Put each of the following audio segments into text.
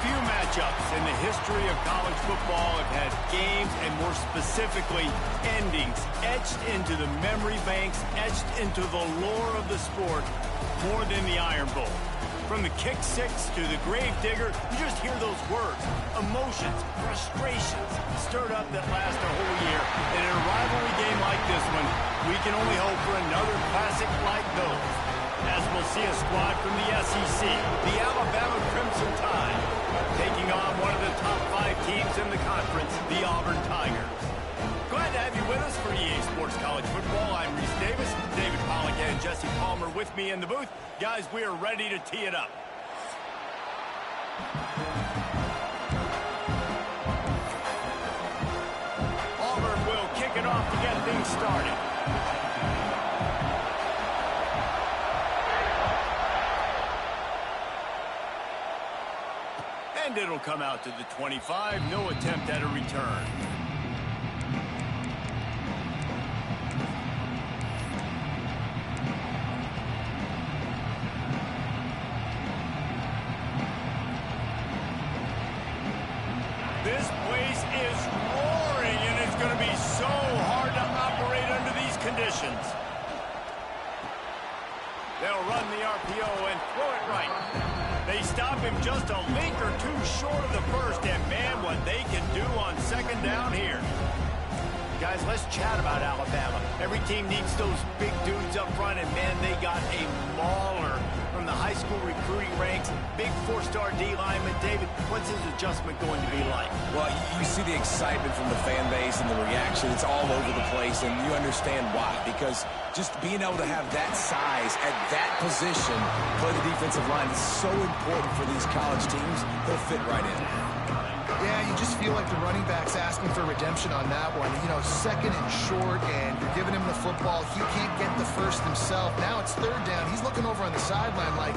Few matchups in the history of college football have had games, and more specifically, endings etched into the memory banks, etched into the lore of the sport, more than the Iron Bowl. From the kick six to the grave digger, you just hear those words. Emotions, frustrations, stirred up that last a whole year. And in a rivalry game like this one, we can only hope for another classic like those. As we'll see a squad from the SEC, the Alabama Crimson Tide, taking on one of the top 5 teams in the conference, the Auburn Tigers. Glad to have you with us for EA Sports College Football. I'm Reese Davis, David Pollack and Jesse Palmer with me in the booth. Guys, we are ready to tee it up. Auburn will kick it off to get things started. And it'll come out to the 25. No attempt at a return. This place is roaring, and it's going to be so hard to operate under these conditions. They'll run the RPO and throw it right. They stop him just a link or two short of the first, and man, what they can do on second down here. Guys, let's chat about Alabama. Every team needs those big dudes up front, and man, they got a mauler from the high school recruiting ranks. Big 4-star D lineman. David, what's his adjustment going to be like? Well, you see the excitement from the fan base and the reaction. It's all over the place, and you understand why. Because just being able to have that size at that position, play the defensive line, is so important for these college teams. They'll fit right in. Yeah, you just feel like the running back's asking for redemption on that one. You know, second and short, and you're giving him the football. He can't get the first himself. Now it's third down. He's looking over on the sideline like,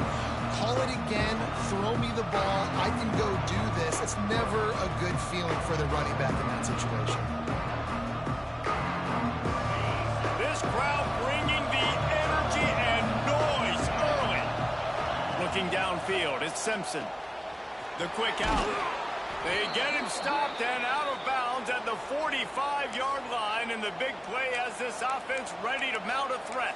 call it again, throw me the ball, I can go do this. It's never a good feeling for the running back in that situation. This crowd bringing the energy and noise early. Looking downfield, it's Simpson. The quick out. They get him stopped and out of bounds at the 45-yard line, and the big play has this offense ready to mount a threat.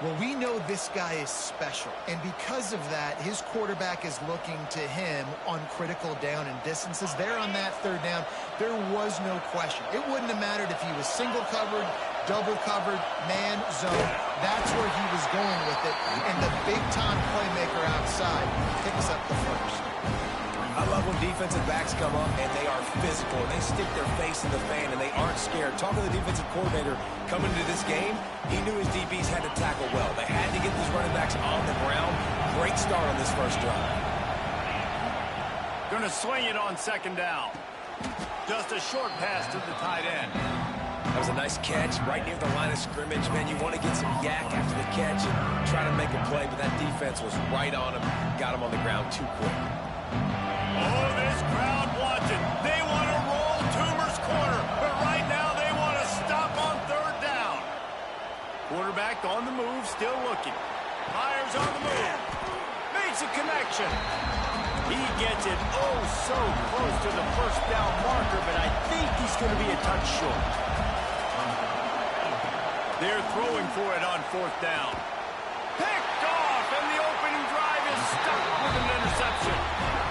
Well, we know this guy is special, and because of that, his quarterback is looking to him on critical down and distances. There on that third down, there was no question. It wouldn't have mattered if he was single covered, double covered, man, zone. That's where he was going with it, and the big-time playmaker outside picks up the first. I love when defensive backs come up and they are physical. They stick their face in the fan and they aren't scared. Talking to the defensive coordinator coming into this game, he knew his DBs had to tackle well. They had to get these running backs on the ground. Great start on this first drive. Going to swing it on second down. Just a short pass to the tight end. That was a nice catch right near the line of scrimmage. Man, you want to get some yak after the catch and try to make a play, but that defense was right on him. Got him on the ground too quick. Oh, this crowd wants it. They want to roll Toomer's corner, but right now they want to stop on third down. Quarterback on the move, still looking. Fires on the move. Makes a connection. He gets it oh so close to the first down marker, but I think he's going to be a touch short. They're throwing for it on fourth down. Picked off, and the opening drive is stopped with an interception.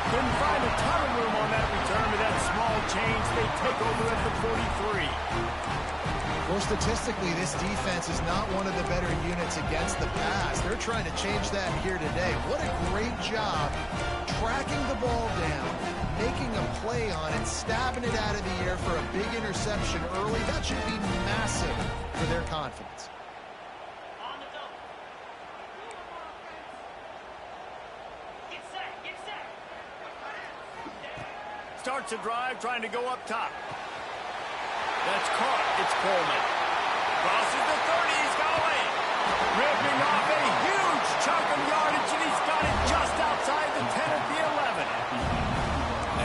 Couldn't find a ton of room on that return, but that small change, they take over at the 43. Well, statistically, this defense is not one of the better units against the pass. They're trying to change that here today. What a great job tracking the ball down, making a play on it, stabbing it out of the air for a big interception early. That should be massive for their confidence. Starts a drive, trying to go up top. That's caught. It's Coleman. Crosses the 30. He's got away. Ripping off a huge chunk of yardage, and he's got it just outside the 10 at the 11.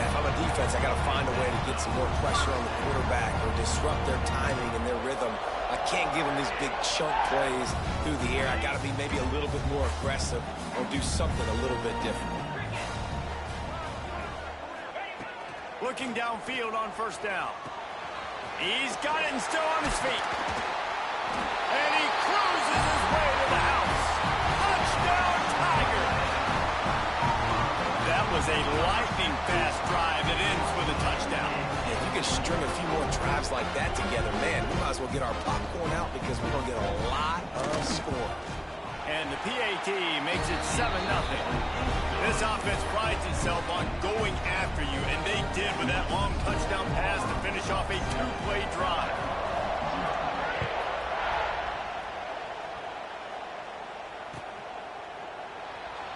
And if I'm a defense, I got to find a way to get some more pressure on the quarterback or disrupt their timing and their rhythm. I can't give them these big chunk plays through the air. I got to be maybe a little bit more aggressive or do something a little bit different. Looking downfield on first down. He's got it and still on his feet. And he cruises his way to the house. Touchdown, Tiger! That was a lightning-fast drive that ends with a touchdown. If you can string a few more drives like that together, man, we might as well get our popcorn out because we're going to get a lot of score. And the PAT makes it 7-0. This offense prides itself on going after you, and they did with that long touchdown pass to finish off a two-play drive.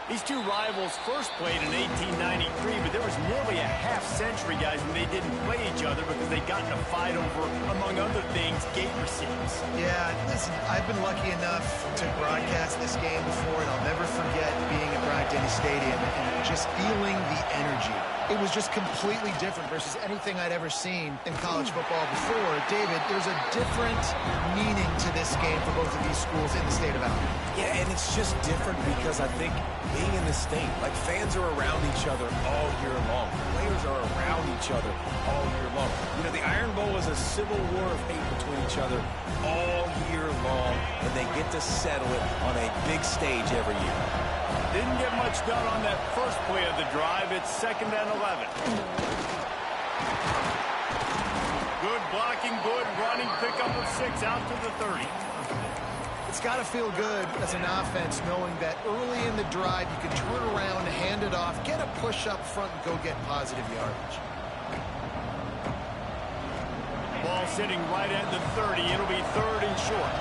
These two rivals first played in 1893, but there was nearly a half-century, guys, when they didn't play each other because they got in a fight over, among other things, gate receipts. Yeah, listen, I've been lucky enough to broadcast this game before, and I'll never forget being at Bryant-Denny Stadium and just feeling the energy. It was just completely different versus anything I'd ever seen in college football before. David, there's a different meaning to this game for both of these schools in the state of Alabama. Yeah, and it's just different because I think being in the state, like fans are around each other all year long. Players are around each other all year long. You know, the Iron Bowl is a civil war of hate between each other all year long, and they get to settle it on a big stage every year. Didn't get much done on that first play of the drive. It's 2nd and 11. Good blocking, good running, pickup of 6 out to the 30. It's got to feel good as an offense knowing that early in the drive you can turn around, hand it off, get a push up front, and go get positive yardage. Ball sitting right at the 30. It'll be 3rd and short.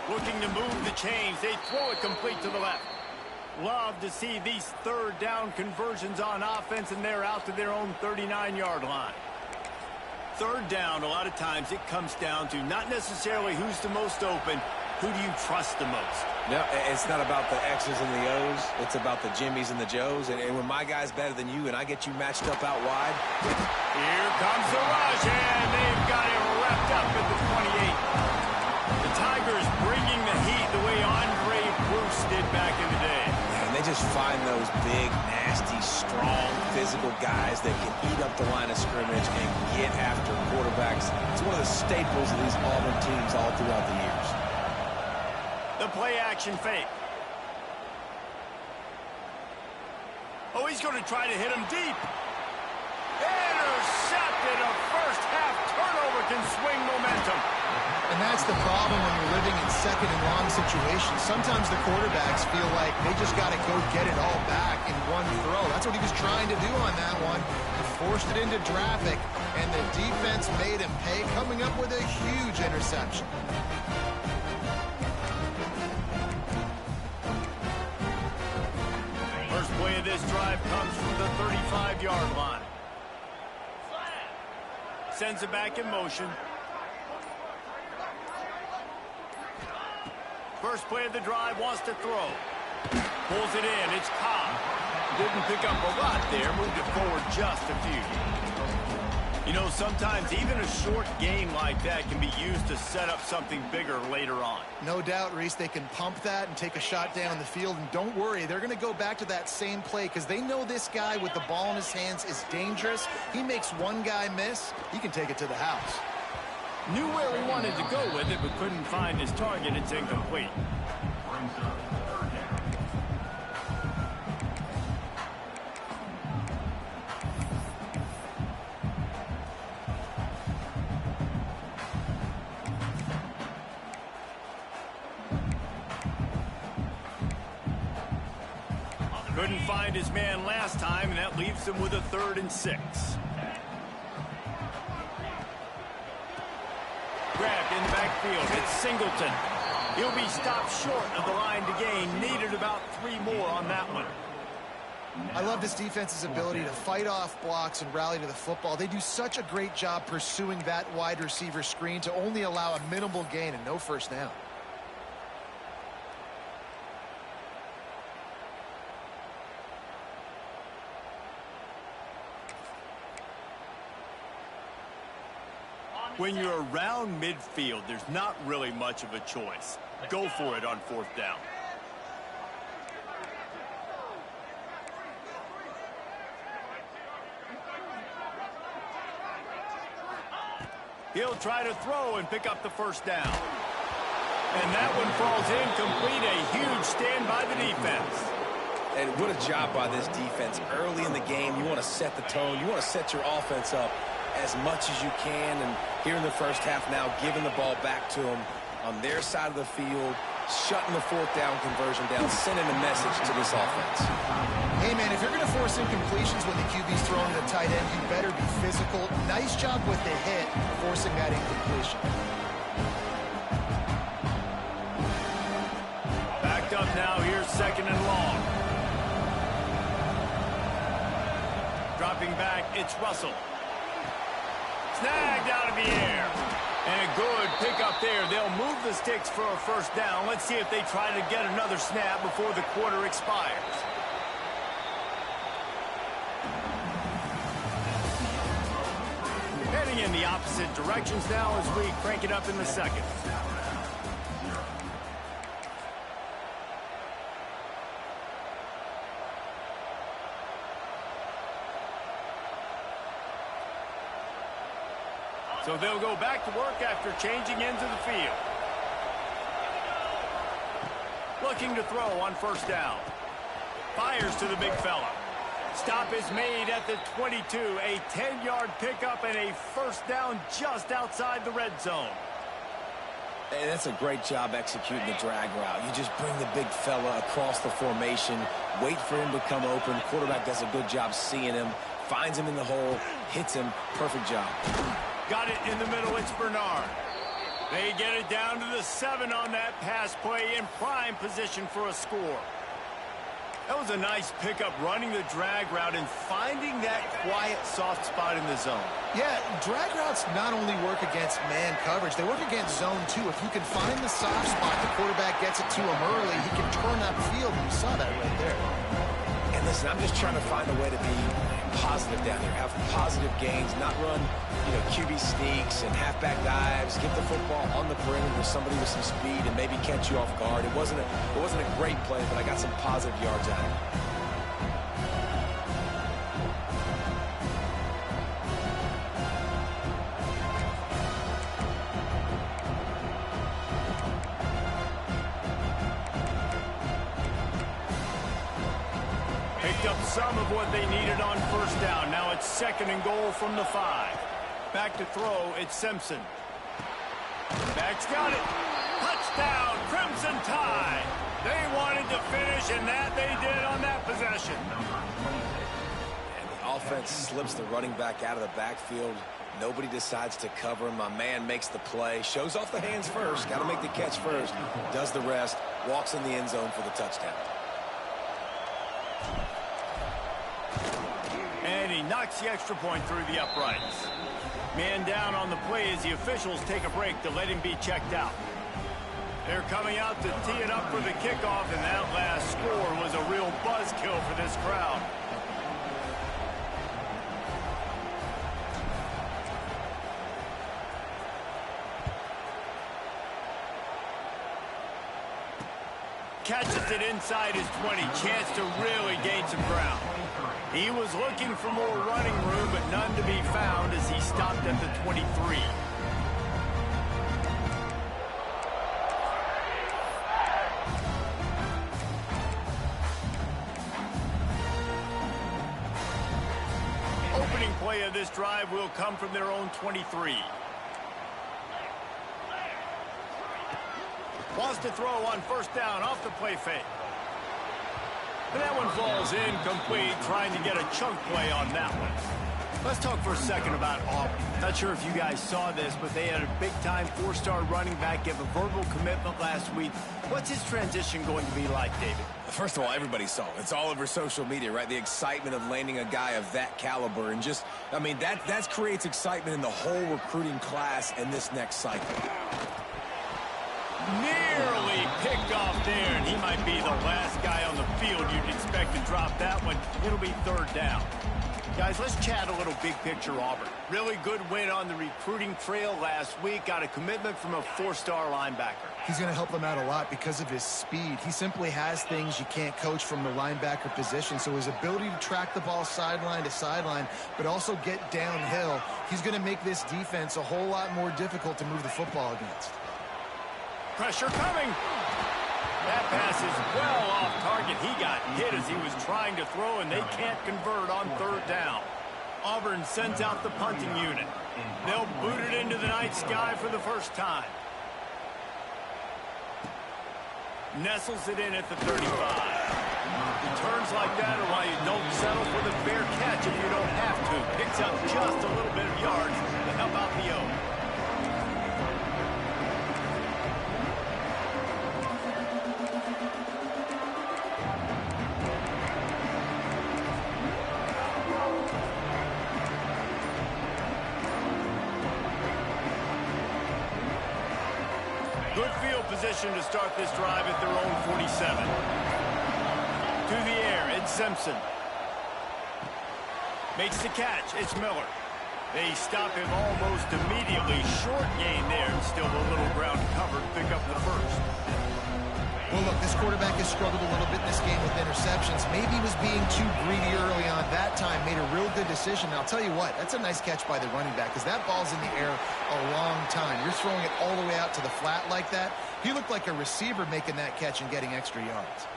Looking to move the chains. They throw it complete to the left. Love to see these 3rd down conversions on offense, and they're out to their own 39-yard line. 3rd down, a lot of times it comes down to not necessarily who's the most open, who do you trust the most? No, it's not about the X's and the O's. It's about the Jimmys and the Joes. And when my guy's better than you and I get you matched up out wide. Here comes the rush, and they've got him wrapped up at the 28. The Tigers bringing the heat the way Andre Bruce did back in the day. And they just find those big, nasty, strong, physical guys that can eat up the line of scrimmage and get after quarterbacks. It's one of the staples of these Auburn teams all throughout the years. The play-action fake. Oh, he's going to try to hit him deep. Intercepted. A first-half turnover can swing momentum. And that's the problem when you're living in second and long situations. Sometimes the quarterbacks feel like they just got to go get it all back in one throw. That's what he was trying to do on that one. He forced it into traffic, and the defense made him pay, coming up with a huge interception. First play of this drive comes from the 35-yard line. Sends it back in motion. First play of the drive, wants to throw. Pulls it in, it's Cobb. Didn't pick up a lot there, moved it forward just a few. You know, sometimes even a short game like that can be used to set up something bigger later on. No doubt, Reese, they can pump that and take a shot down the field. And don't worry, they're going to go back to that same play because they know this guy with the ball in his hands is dangerous. He makes one guy miss, he can take it to the house. Knew where he wanted to go with it, but couldn't find his target. It's incomplete. Couldn't find his man last time, and that leaves him with a 3rd and 6. Grabbed in the backfield. It's Singleton. He'll be stopped short of the line to gain. Needed about 3 more on that one. I love this defense's ability to fight off blocks and rally to the football. They do such a great job pursuing that wide receiver screen to only allow a minimal gain and no first down. When you're around midfield, there's not really much of a choice. Go for it on 4th down. He'll try to throw and pick up the first down. And that one falls incomplete. A huge stand by the defense. And what a job by this defense. Early in the game, you want to set the tone. You want to set your offense up as much as you can. And here in the first half now, giving the ball back to them on their side of the field, shutting the fourth down conversion down, sending a message to this offense. Hey, man, if you're going to force incompletions when the QB's throwing the tight end, you better be physical. Nice job with the hit, forcing that incompletion. Backed up now. Here's second and long. Dropping back, it's Russell. Snagged out of the air. And a good pickup there. They'll move the sticks for a first down. Let's see if they try to get another snap before the quarter expires. Heading in the opposite directions now as we crank it up in the second. So they'll go back to work after changing into the field. Looking to throw on first down. Fires to the big fella. Stop is made at the 22. A 10-yard pickup and a first down just outside the red zone. And that's a great job executing the drag route. You just bring the big fella across the formation, wait for him to come open. Quarterback does a good job seeing him, finds him in the hole, hits him. Perfect job. Got it in the middle, it's Bernard. They get it down to the 7 on that pass play in prime position for a score. That was a nice pickup running the drag route and finding that quiet, soft spot in the zone. Yeah, drag routes not only work against man coverage, they work against zone too. If you can find the soft spot, the quarterback gets it to him early, he can turn that field, and you saw that right there. And listen, I'm just trying to find a way to be positive down here, have positive gains, not run, QB sneaks and halfback dives, get the football on the perimeter with somebody with some speed and maybe catch you off guard. It wasn't a great play, but I got some positive yards out of it. Picked up some of what they needed on first down. Now it's second and goal from the 5. Back to throw, it's Simpson. Back's got it. Touchdown, Crimson Tide. They wanted to finish, and that they did on that possession. And the offense slips the running back out of the backfield. Nobody decides to cover him. My man makes the play. Shows off the hands first. Got to make the catch first. Does the rest. Walks in the end zone for the touchdown. And he knocks the extra point through the uprights. Man down on the play as the officials take a break to let him be checked out. They're coming out to tee it up for the kickoff, and that last score was a real buzzkill for this crowd. Catches it inside his 20. Chance to really gain some ground. He was looking for more running room, but none to be found as he stopped at the 23. Opening play of this drive will come from their own 23. Wants to throw on first down off the play fake. And that one falls incomplete, trying to get a chunk play on that one. Let's talk for a second about Auburn. Not sure if you guys saw this, but they had a big-time 4-star running back give a verbal commitment last week. What's his transition going to be like, David? First of all, everybody saw it. It's all over social media, right? The excitement of landing a guy of that caliber. And just, I mean, that creates excitement in the whole recruiting class in this next cycle. Nearly picked off there, and he might be the last guy on the field you'd expect to drop that one. It'll be third down. Guys, let's chat a little big picture Auburn. Really good win on the recruiting trail last week. Got a commitment from a 4-star linebacker. He's going to help them out a lot because of his speed. He simply has things you can't coach from the linebacker position. So his ability to track the ball sideline to sideline, but also get downhill, he's going to make this defense a whole lot more difficult to move the football against. Pressure coming. That pass is well off target. He got hit as he was trying to throw, and they can't convert on 3rd down. Auburn sends out the punting unit. They'll boot it into the night sky for the first time. Nestles it in at the 35. Turns like that are why you don't settle for the fair catch if you don't have to. Picks up just a little bit of yards to help out the O. Good field position to start this drive at their own 47. To the air, it's Simpson. Makes the catch, it's Miller. They stop him almost immediately. Short gain there, and still a little ground covered. Pick up the first. Well, look, this quarterback has struggled a little bit in this game with interceptions. Maybe he was being too greedy early on. That time made a real good decision. Now, I'll tell you what, that's a nice catch by the running back because that ball's in the air a long time. You're throwing it all the way out to the flat like that. He looked like a receiver making that catch and getting extra yards.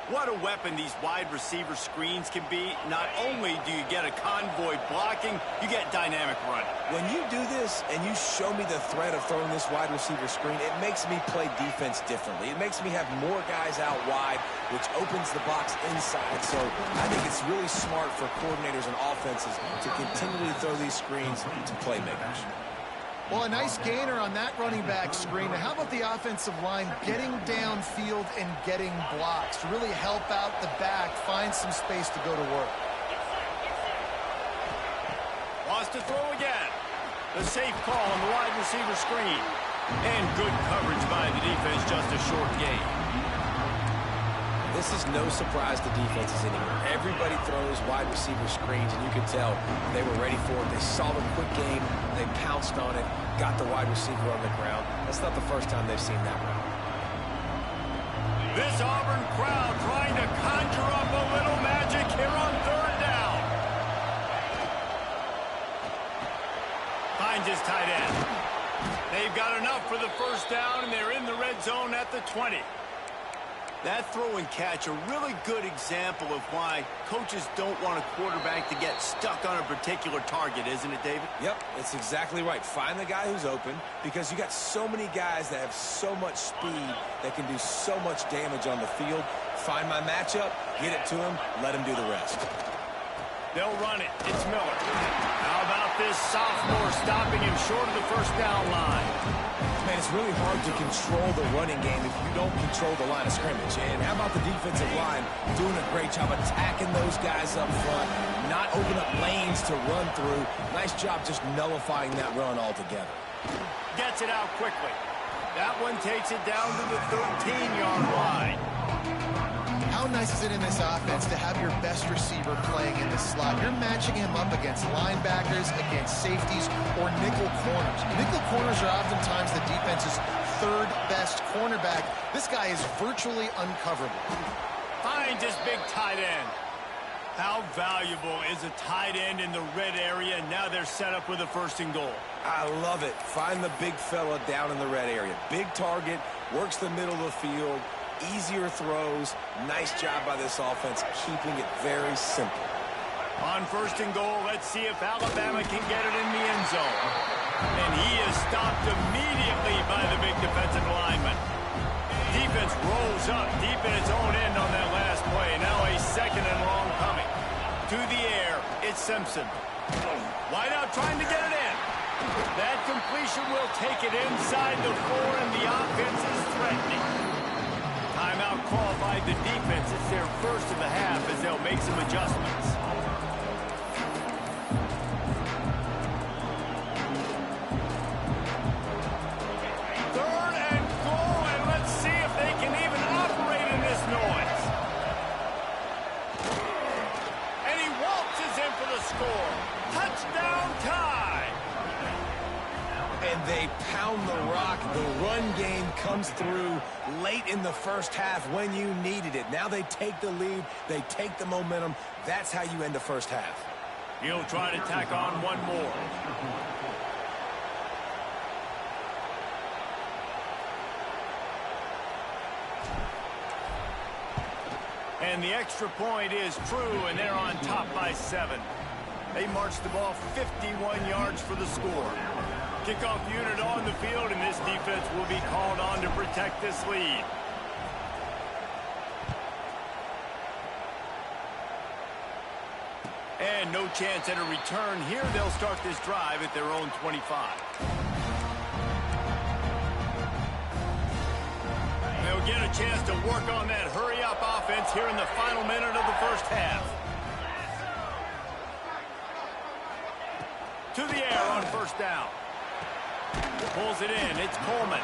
What a weapon these wide receiver screens can be. Not only do you get a convoy blocking, you get dynamic running. When you do this and you show me the threat of throwing this wide receiver screen, it makes me play defense differently. It makes me have more guys out wide, which opens the box inside. So I think it's really smart for coordinators and offenses to continually throw these screens to playmakers. Well, a nice gainer on that running back screen. Now, how about the offensive line getting downfield and getting blocks to really help out the back, find some space to go to work? Wants to throw again. The safe call on the wide receiver screen. And good coverage by the defense, just a short gain. This is no surprise to defenses anymore. Everybody throws wide receiver screens, and you could tell they were ready for it. They saw the quick game, they pounced on it, got the wide receiver on the ground. That's not the first time they've seen that route. This Auburn crowd trying to conjure up a little magic here on 3rd down. Finds his tight end. They've got enough for the first down, and they're in the red zone at the 20. That throw and catch, a really good example of why coaches don't want a quarterback to get stuck on a particular target, isn't it, David? Yep, it's exactly right. Find the guy who's open because you got so many guys that have so much speed that can do so much damage on the field. Find my matchup, get it to him, let him do the rest. They'll run it. It's Miller. How about this sophomore stopping him short of the first down line? Man, it's really hard to control the running game if you don't control the line of scrimmage. And how about the defensive line doing a great job attacking those guys up front, not open up lanes to run through. Nice job just nullifying that run altogether. Gets it out quickly. That one takes it down to the 13-yard line. How nice is it in this offense to have your best receiver playing in the slot? You're matching him up against linebackers, against safeties, or nickel corners. Nickel corners are oftentimes the defense's 3rd best cornerback. This guy is virtually uncoverable. Finds his big tight end. How valuable is a tight end in the red area? And now they're set up with a 1st and goal. I love it. Find the big fella down in the red area. Big target, works the middle of the field. Easier throws. Nice job by this offense, keeping it very simple. On 1st and goal, let's see if Alabama can get it in the end zone. And he is stopped immediately by the big defensive lineman. Defense rolls up deep in its own end on that last play. Now a 2nd and long coming. To the air, it's Simpson. Wide out trying to get it in. That completion will take it inside the 4, and the offense is threatening. Timeout call by the defense. It's their first of the half as they'll make some adjustments. Third and goal, and let's see if they can even operate in this noise. And he waltzes in for the in the first half when you needed it. Now they take the lead. They take the momentum. That's how you end the first half. He'll try to tack on one more. And the extra point is true, and they're on top by 7. They marched the ball 51 yards for the score. Kickoff unit on the field, and this defense will be called on to protect this lead. And no chance at a return here. They'll start this drive at their own 25. They'll get a chance to work on that hurry-up offense here in the final minute of the first half. To the air on first down. Pulls it in. It's Coleman.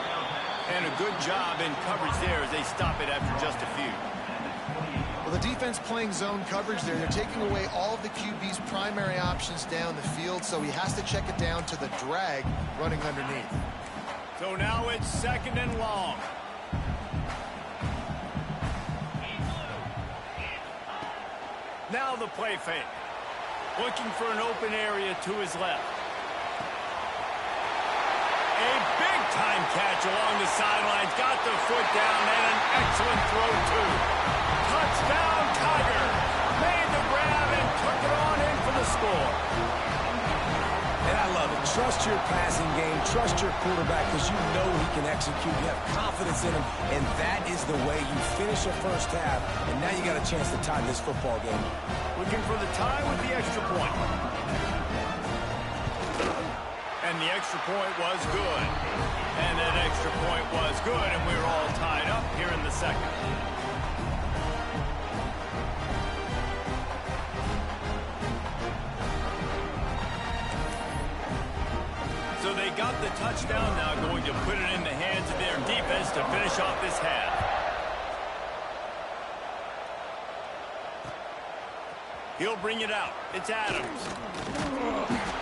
And a good job in coverage there as they stop it after just a few. Well, the defense playing zone coverage there. They're taking away all of the QB's primary options down the field, so he has to check it down to the drag running underneath. So now it's 2nd and long. Now the play fake. Looking for an open area to his left. A big-time catch along the sidelines. Got the foot down and an excellent throw, too. Touchdown, Tiger. Made the grab and took it on in for the score. And I love it. Trust your passing game. Trust your quarterback because you know he can execute. You have confidence in him, and that is the way you finish a first half. And now you got a chance to tie this football game. Looking for the tie with the extra point. And the extra point was good. And that extra point was good, and we're all tied up here in the second. So they got the touchdown now, going to put it in the hands of their defense to finish off this half. He'll bring it out. It's Adams.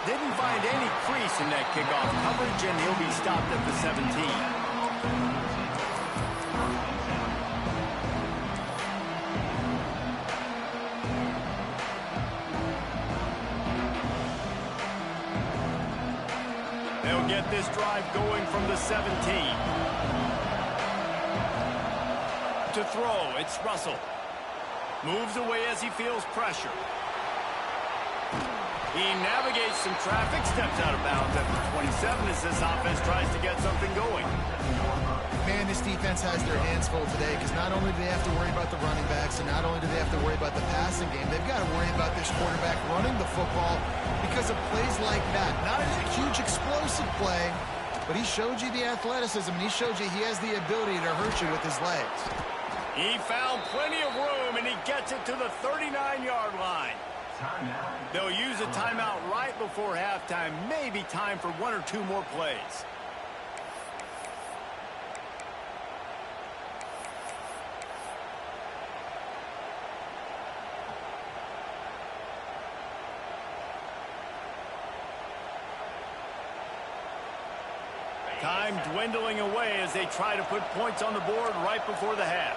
Didn't find any crease in that kickoff coverage, and he'll be stopped at the 17. They'll get this drive going from the 17. To throw, it's Russell. Moves away as he feels pressure. He navigates some traffic, steps out of bounds at the 27 as this offense tries to get something going. Man, this defense has their hands full today because not only do they have to worry about the running backs and not only do they have to worry about the passing game, they've got to worry about this quarterback running the football because of plays like that. Not a huge explosive play, but he showed you the athleticism and he showed you he has the ability to hurt you with his legs. He found plenty of room and he gets it to the 39-yard line. They'll use a timeout right before halftime. Maybe time for 1 or 2 more plays. Time dwindling away as they try to put points on the board right before the half.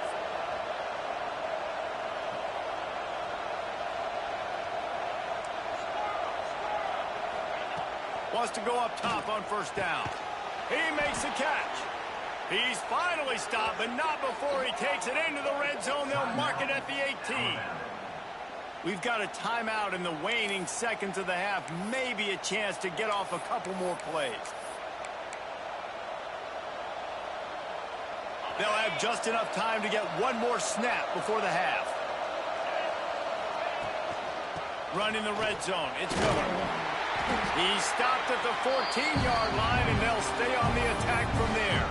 Wants to go up top on first down. He makes a catch. He's finally stopped, but not before he takes it into the red zone. They'll mark it at the 18. We've got a timeout in the waning seconds of the half. Maybe a chance to get off a couple more plays. They'll have just enough time to get one more snap before the half. Run in the red zone. It's Miller. He's stopped at the 14-yard line, and they'll stay on the attack from there.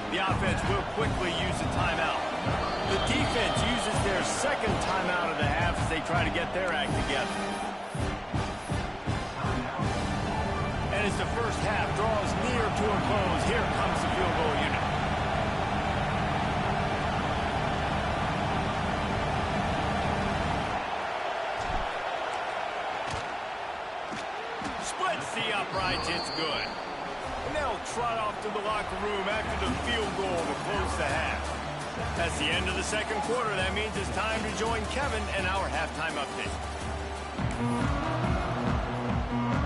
The offense will quickly use a timeout. The defense uses their second timeout of the half as they try to get their act together. And as the first half draws near to a close, here comes the field goal unit. Splits the uprights, it's good. And they'll trot off to the locker room after the field goal to close the half. That's the end of the second quarter. That means it's time to join Kevin and our halftime update.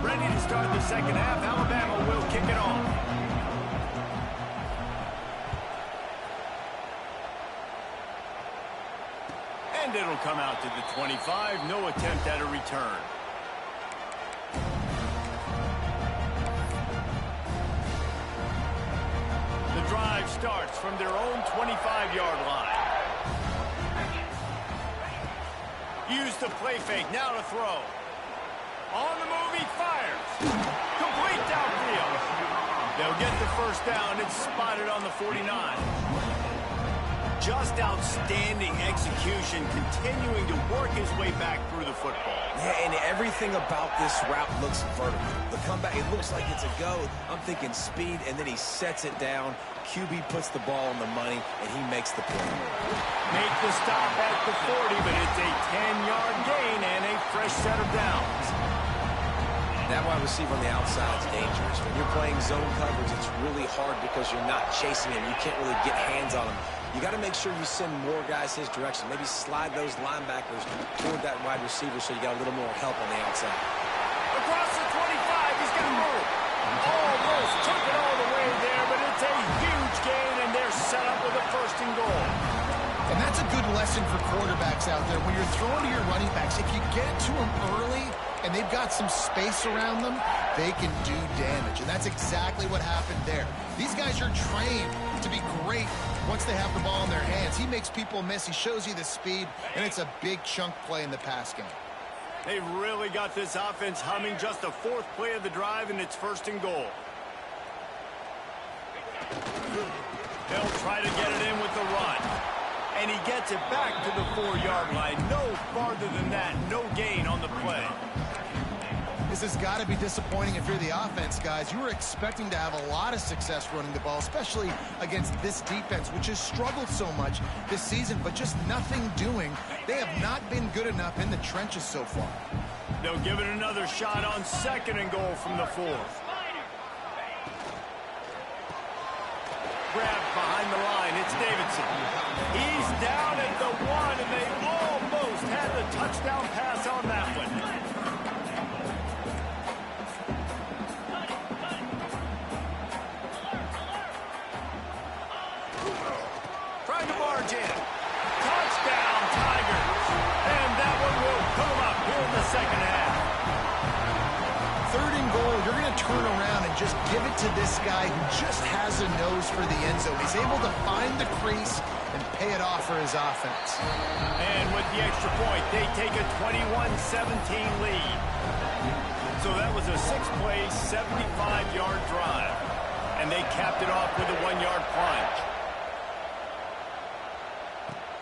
Ready to start the second half. Alabama will kick it off. And it'll come out to the 25. No attempt at a return. The drive starts from their own 25-yard line. Use the play fake. Now to throw. On the move, he fires. Complete downfield. They'll get the first down. It's spotted on the 49. Just outstanding execution, continuing to work his way back through the football. Yeah, and everything about this route looks vertical. The comeback, it looks like it's a go. I'm thinking speed, and then he sets it down. QB puts the ball on the money, and he makes the play. Make the stop at the 40, but it's a 10-yard gain and a fresh set of downs. That wide receiver on the outside is dangerous. When you're playing zone coverage, it's really hard because you're not chasing him. You can't really get hands on him. You got to make sure you send more guys his direction. Maybe slide those linebackers toward that wide receiver so you got a little more help on the outside. Across the 25, he's got room. Almost took it all the way there, but it's a huge gain, and they're set up with a first and goal. And that's a good lesson for quarterbacks out there. When you're throwing to your running backs, if you get to them early and they've got some space around them, they can do damage. And that's exactly what happened there. These guys are trained to be great once they have the ball in their hands. He makes people miss. He shows you the speed, and it's a big chunk play in the pass game. They've really got this offense humming. Just the fourth play of the drive, and it's first and goal. They'll try to get it in with the run. And he gets it back to the 4-yard line. No farther than that. No gain on the play. This has got to be disappointing if you're the offense, guys. You were expecting to have a lot of success running the ball, especially against this defense, which has struggled so much this season, but just nothing doing. They have not been good enough in the trenches so far. They'll give it another shot on second and goal from the 4th. Grabbed behind the line. It's Davidson. He's down at the 1, and they almost had the touchdown pass on that one. Trying to barge in. Touchdown, Tigers. And that one will put them up here in the second half. Third and goal, you're going to turn around and just give it to this guy who just has a nose for the end zone. He's able to find the crease and pay it off for his offense. And with the extra point, they take a 21-17 lead. So that was a 6-play, 75-yard drive. And they capped it off with a 1-yard plunge.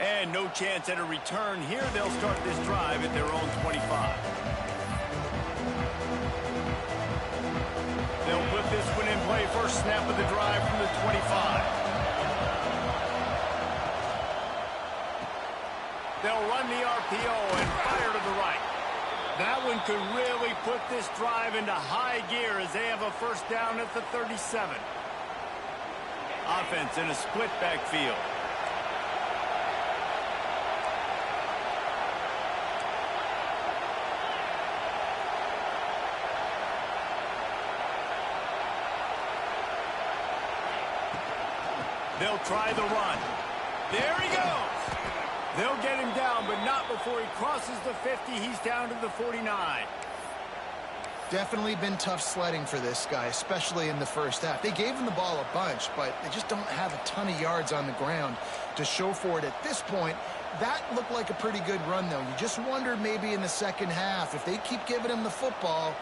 And no chance at a return here. They'll start this drive at their own 25. They'll put this one in play. First snap of the drive from the 25. They'll run the RPO and fire to the right. That one could really put this drive into high gear as they have a first down at the 37. Offense in a split backfield. They'll try the run. There he goes. They'll get him down, but not before he crosses the 50. He's down to the 49. Definitely been tough sledding for this guy, especially in the first half. They gave him the ball a bunch, but they just don't have a ton of yards on the ground to show for it at this point. That looked like a pretty good run, though. You just wondered maybe in the second half, if they keep giving him the football,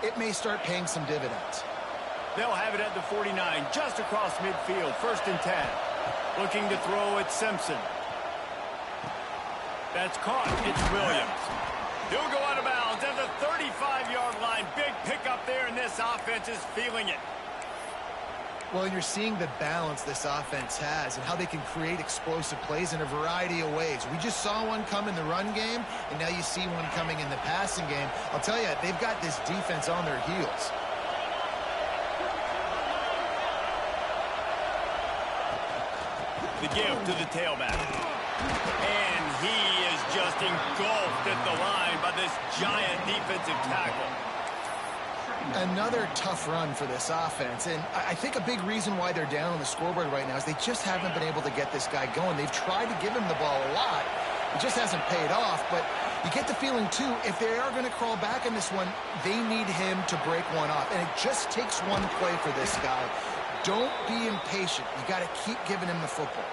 it may start paying some dividends. They'll have it at the 49, just across midfield, first and 10. Looking to throw at Simpson. That's caught. It's Williams. He'll go out of bounds at the 35-yard line. Big pickup there, and this offense is feeling it. Well, you're seeing the balance this offense has and how they can create explosive plays in a variety of ways. We just saw one come in the run game, and now you see one coming in the passing game. I'll tell you, they've got this defense on their heels. The give to the tailback. And he is just engulfed at the line by this giant defensive tackle. Another tough run for this offense, and I think a big reason why they're down on the scoreboard right now is they just haven't been able to get this guy going. They've tried to give him the ball a lot. It just hasn't paid off, but you get the feeling, too, if they are going to crawl back in this one, they need him to break one off, and it just takes one play for this guy. Don't be impatient. You got to keep giving him the football.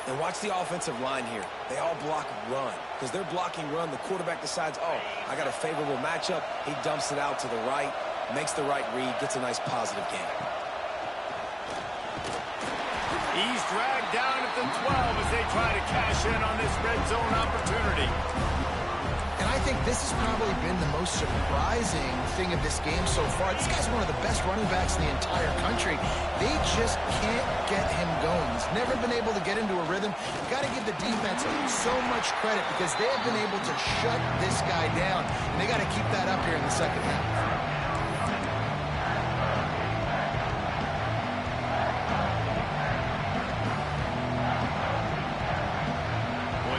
And watch the offensive line here. They all block run. Because they're blocking run, the quarterback decides, oh, I got a favorable matchup. He dumps it out to the right, makes the right read, gets a nice positive gain. He's dragged down at the 12 as they try to cash in on this red zone opportunity. And I think this has probably been the most surprising thing of this game so far. This guy's one of the best running backs in the entire country. They just can't get him going. He's never been able to get into a rhythm. You got to give the defense so much credit because they have been able to shut this guy down. And they got to keep that up here in the second half.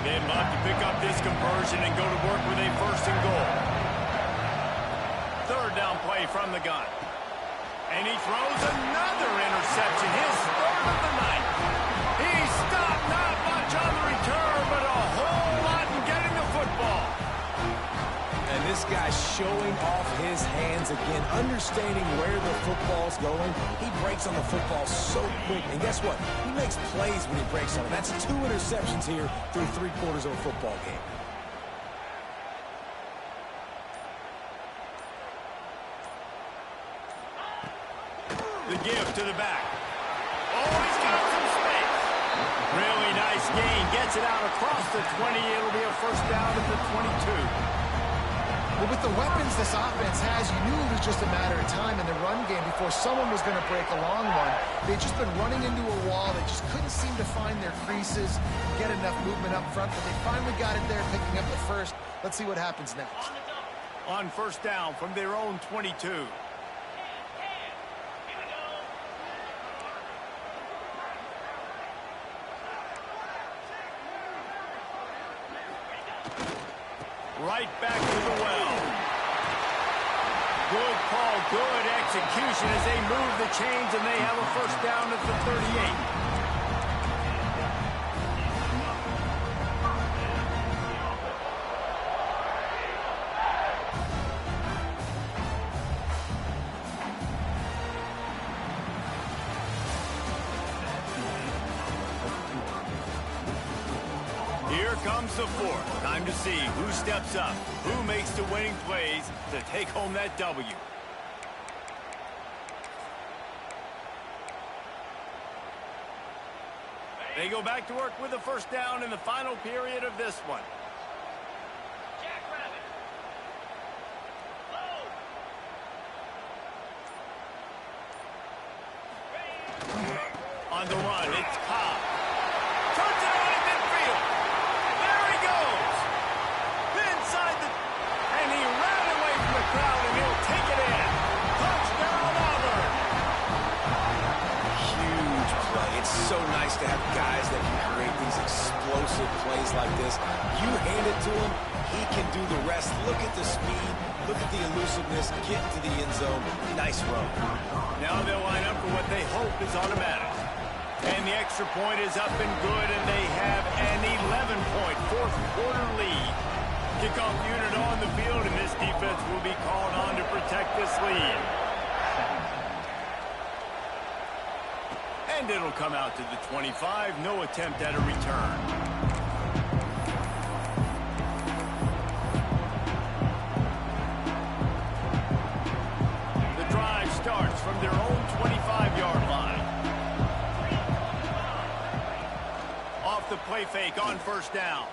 They'd love to pick up this conversion and go to work with a first and goal. Third down play from the gun. And he throws another interception, his third of the night. He stopped not much on the return, but a whole lot in getting the football. And this guy's showing off his hands again, understanding where the football's going. He breaks on the football so quick. And guess what? He makes plays when he breaks on it. That's 2 interceptions here through 3/4 of a football game. The give to the back. Oh, he's got some space. Really nice gain. Gets it out across the 20. It'll be a first down at the 22. Well, with the weapons this offense has, you knew it was just a matter of time in the run game before someone was going to break a long one. They've just been running into a wall. They just couldn't seem to find their creases, get enough movement up front, but they finally got it there, picking up the first. Let's see what happens next. On first down from their own 22. Right back to the well. Good call, good execution as they move the chains, and they have a first down at the 38. Here comes the fourth. Time to see who steps up, who makes the winning plays to take home that W. They go back to work with a first down in the final period of this one. On the run, it's Cobb. Turns it on in midfield. There he goes. Inside the... And he ran away from the crowd, and he'll take it in. Touchdown, Auburn. Huge play. It's so nice to have guys that can create these explosive plays like this. You hand it to him, he can do the rest. Look at the speed. Look at the elusiveness. Get into the end zone. Nice run. Now they'll line up for what they hope is automatic. And the extra point is up and good, and they have an 11-point fourth-quarter lead. Kickoff unit on the field, and this defense will be called on to protect this lead. And it'll come out to the 25. No attempt at a return. The drive starts from their own 25-yard line. Off the play fake on first down.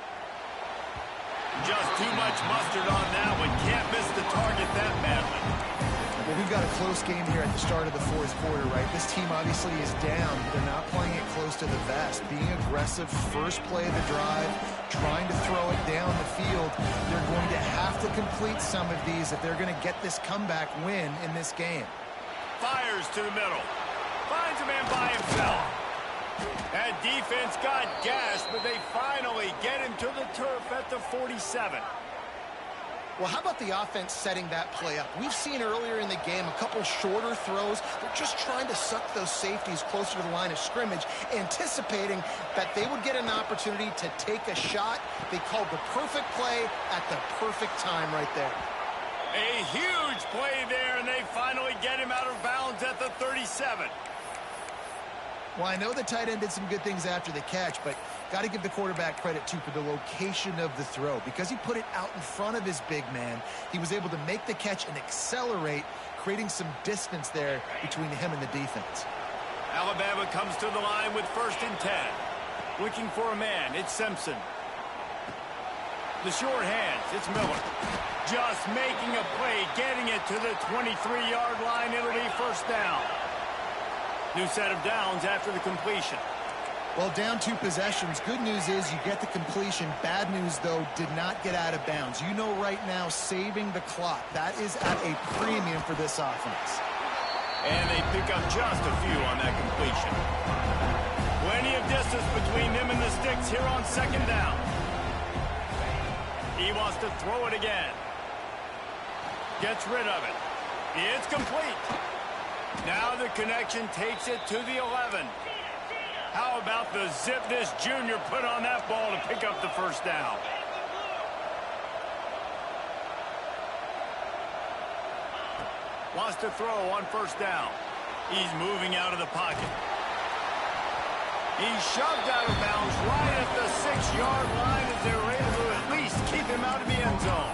Just too much mustard on that one. Can't miss the target that badly. Well, we've got a close game here at the start of the fourth quarter, right? This team obviously is down. They're not playing it close to the vest. Being aggressive, first play of the drive, trying to throw it down the field. They're going to have to complete some of these if they're going to get this comeback win in this game. Fires to the middle. Finds a man by himself. That defense got gashed, but they finally get him to the turf at the 47. Well, how about the offense setting that play up? We've seen earlier in the game a couple shorter throws. They're just trying to suck those safeties closer to the line of scrimmage, anticipating that they would get an opportunity to take a shot. They called the perfect play at the perfect time right there. A huge play there, and they finally get him out of bounds at the 37. Well, I know the tight end did some good things after the catch, but got to give the quarterback credit, too, for the location of the throw. Because he put it out in front of his big man, he was able to make the catch and accelerate, creating some distance there between him and the defense. Alabama comes to the line with 1st and 10. Looking for a man, it's Simpson. The short hands, it's Miller. Just making a play, getting it to the 23-yard line. It'll be 1st down. New set of downs after the completion. Well, down 2 possessions. Good news is you get the completion. Bad news, though, did not get out of bounds. You know right now, saving the clock. That is at a premium for this offense. And they pick up just a few on that completion. Plenty of distance between them and the sticks here on 2nd down. He wants to throw it again. Gets rid of it. It's complete. Now the connection takes it to the 11. How about the zip this junior put on that ball to pick up the 1st down? Wants to throw on 1st down. He's moving out of the pocket. He's shoved out of bounds right at the 6-yard line as they were able to at least keep him out of the end zone.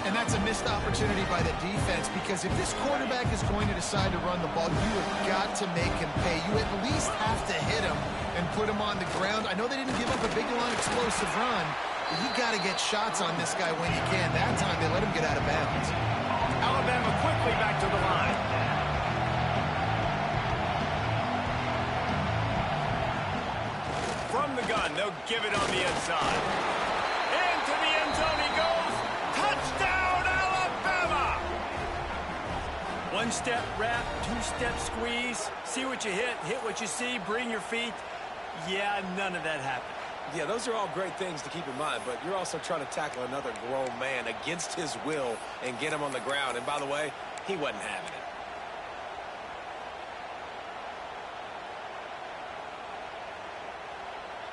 And that's a missed opportunity by the defense, because if this quarterback is going to decide to run the ball, you have got to make him pay. You at least have to hit him and put him on the ground. I know they didn't give up a big, long, explosive run, but you got to get shots on this guy when you can. That time they let him get out of bounds. Alabama quickly back to the line. From the gun, they'll give it on the inside. Into the end zone he goes. Touchdown, Alabama! 1-step wrap, 2-step squeeze. See what you hit what you see, bring your feet. Yeah, none of that happened. Yeah, those are all great things to keep in mind, but you're also trying to tackle another grown man against his will and get him on the ground. And by the way, he wasn't having it.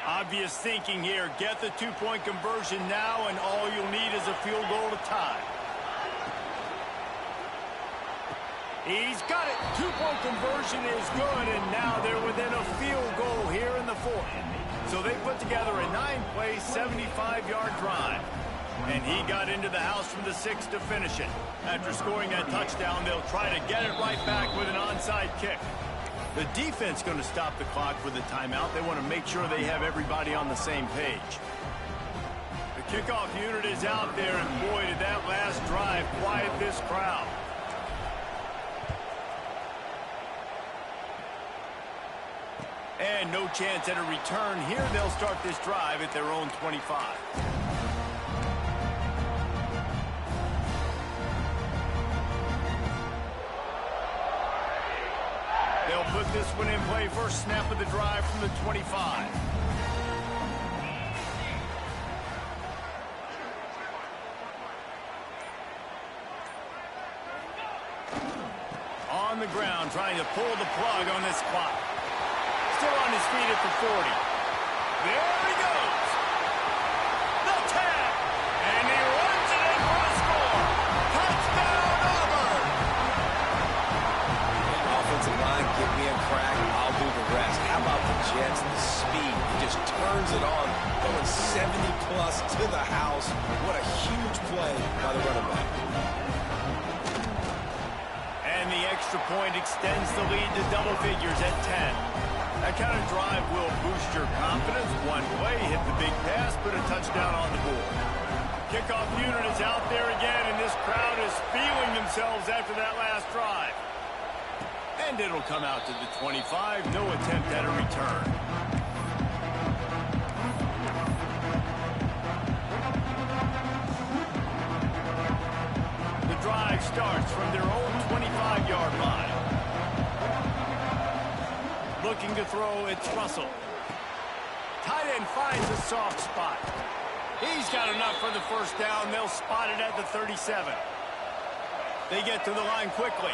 Obvious thinking here. Get the 2-point conversion now, and all you'll need is a field goal to tie. He's got it. 2-point conversion is good, and now they're within a field goal here in the 4th. So they put together a 9-play, 75-yard drive. And he got into the house from the 6 to finish it. After scoring that touchdown, they'll try to get it right back with an onside kick. The defense going to stop the clock with a timeout. They want to make sure they have everybody on the same page. The kickoff unit is out there, and boy, did that last drive quiet this crowd. And no chance at a return here. They'll start this drive at their own 25. They'll put this one in play. First snap of the drive from the 25. On the ground, trying to pull the plug on this clock. Still on his feet at the 40. There he goes. The tag. And he runs it in for the score. Touchdown, Auburn. Offensive line, give me a crack, I'll do the rest. How about the Jets, the speed? He just turns it on, going 70-plus to the house. What a huge play by the running back. And the extra point extends the lead to double figures at 10. That kind of drive will boost your confidence. One play, hit the big pass, put a touchdown on the board. Kickoff unit is out there again, and this crowd is feeling themselves after that last drive. And it'll come out to the 25. No attempt at a return. The drive starts from their own 25-yard line. looking to throw. It's Russell. Tight end finds a soft spot. He's got enough for the first down. They'll spot it at the 37. They get to the line quickly.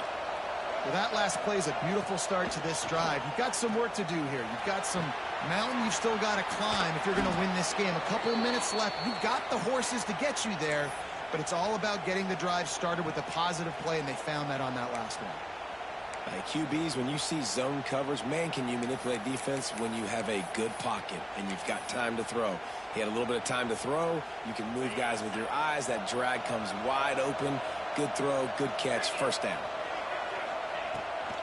Well, that last play is a beautiful start to this drive. You've got some work to do here. You've got some mountain you've still got to climb if you're going to win this game. A couple of minutes left. You've got the horses to get you there, but it's all about getting the drive started with a positive play, and they found that on that last one. QBs, when you see zone coverage, man, can you manipulate defense when you have a good pocket and you've got time to throw. He had a little bit of time to throw. You can move guys with your eyes. That drag comes wide open. Good throw, good catch, first down.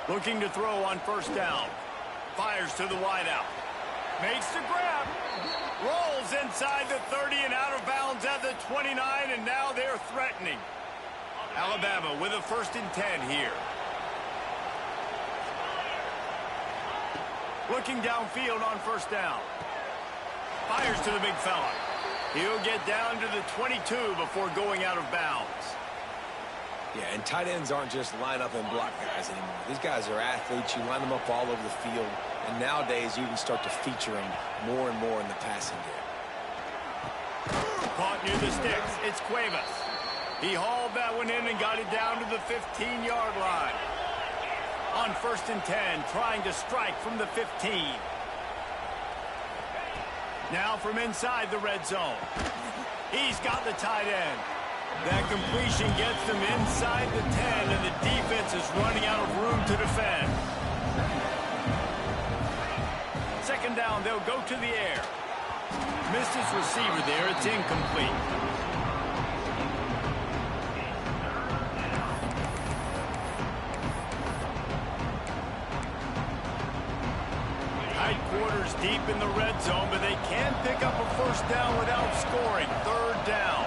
Looking to throw on first down. Fires to the wideout. Makes the grab. Rolls inside the 30 and out of bounds at the 29, and now they're threatening. Alabama with a 1st and 10 here. Looking downfield on first down. Fires to the big fella. He'll get down to the 22 before going out of bounds. Yeah, and tight ends aren't just line up and block guys anymore. These guys are athletes. You line them up all over the field. And nowadays, you can start to feature them more and more in the passing game. Caught near the sticks. It's Cuevas. He hauled that one in and got it down to the 15-yard line. On 1st and 10, trying to strike from the 15. Now from inside the red zone. He's got the tight end. That completion gets them inside the 10, and the defense is running out of room to defend. 2nd down, they'll go to the air. Missed his receiver there. It's incomplete. Tight quarters deep in the red zone, but they can pick up a first down without scoring. 3rd down.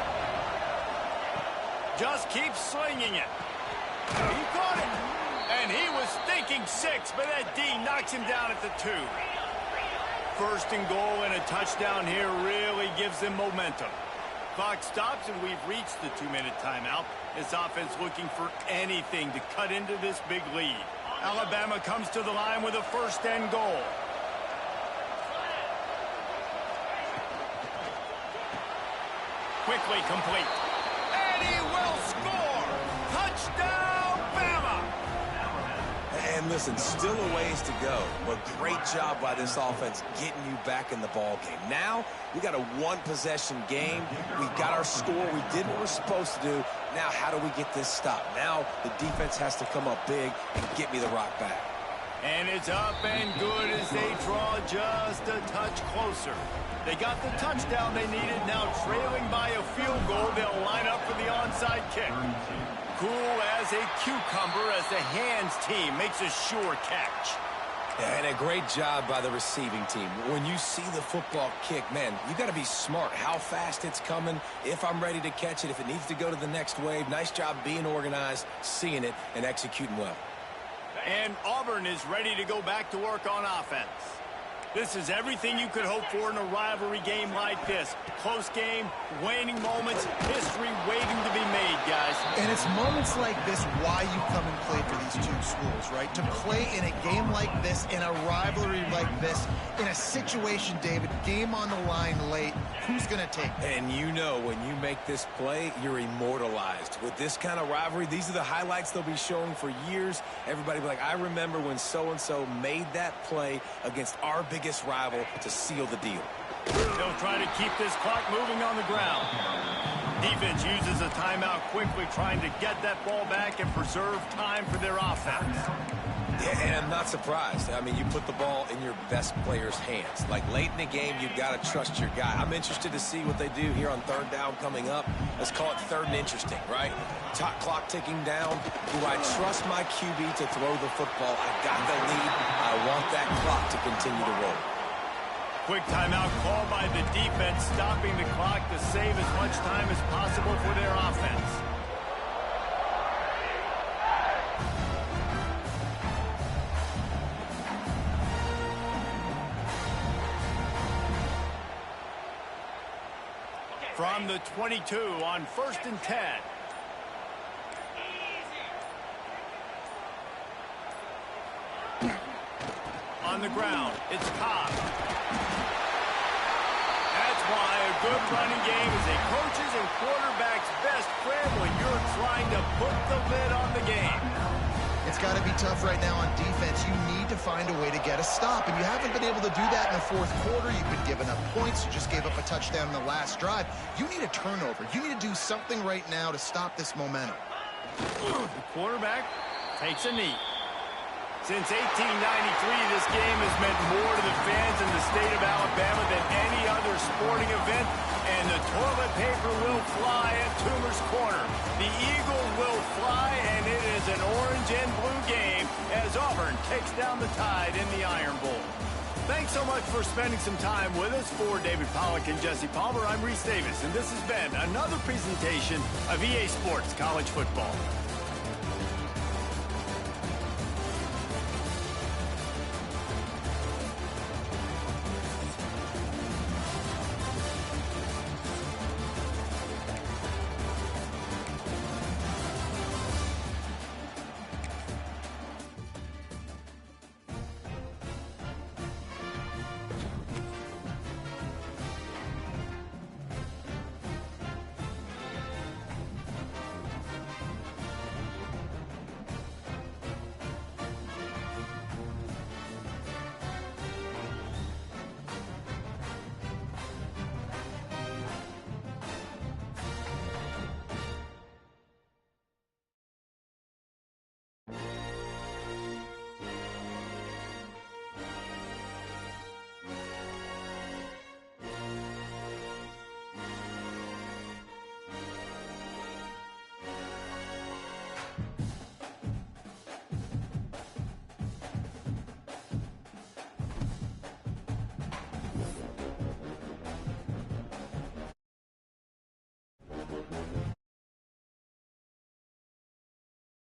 Just keep slinging it. He caught it. And he was thinking 6, but that D knocks him down at the 2. 1st and goal and a touchdown here really gives them momentum. Clock stops and we've reached the 2-minute timeout. This offense looking for anything to cut into this big lead. Alabama comes to the line with a 1st and goal. Quickly complete. And he will score! Touchdown, Bama! And listen, still a ways to go, but great job by this offense getting you back in the ball game. Now, we got a 1-possession game. We got our score. We did what we're supposed to do. Now, how do we get this stopped? Now, the defense has to come up big and get me the rock back. And it's up and good as they draw just a touch closer. They got the touchdown they needed. Now trailing by a field goal, they'll line up for the onside kick. Cool as a cucumber as the hands team makes a sure catch. Yeah, and a great job by the receiving team. When you see the football kick, man, you got to be smart how fast it's coming, if I'm ready to catch it, if it needs to go to the next wave. Nice job being organized, seeing it, and executing well. And Auburn is ready to go back to work on offense. This is everything you could hope for in a rivalry game like this. Close game, waning moments, history waiting to be made, guys. And it's moments like this why you come and play for these two schools, right? To play in a game like this, in a rivalry like this, in a situation, David, game on the line late, who's going to take it? And you know when you make this play, you're immortalized. With this kind of rivalry, these are the highlights they'll be showing for years. Everybody will be like, I remember when so-and-so made that play against our biggest rival to seal the deal. They'll try to keep this clock moving on the ground. Defense uses a timeout quickly, trying to get that ball back and preserve time for their offense. Yeah, and I'm not surprised. I mean, you put the ball in your best player's hands. Like late in the game, you've got to trust your guy. I'm interested to see what they do here on 3rd down coming up. Let's call it 3rd and interesting, right? Top clock ticking down. Do I trust my QB to throw the football? I got the lead. I want that clock to continue to roll. Quick timeout called by the defense, stopping the clock to save as much time as possible for their offense. From the 22 on 1st and 10. On on the ground. It's Cobb. That's why a good running game is a coach's and quarterback's best friend when you're trying to put the lid on the game. It's got to be tough right now on defense. You need to find a way to get a stop, and you haven't been able to do that in the fourth quarter. You've been giving up points. You just gave up a touchdown in the last drive. You need a turnover. You need to do something right now to stop this momentum. The quarterback takes a knee. Since 1893, this game has meant more to the fans in the state of Alabama than any other sporting event, and the toilet paper will fly at Toomer's Corner. The Eagle will fly, and it is an orange and blue game as Auburn takes down the Tide in the Iron Bowl. Thanks so much for spending some time with us. For David Pollack and Jesse Palmer, I'm Reese Davis, and this has been another presentation of EA Sports College Football.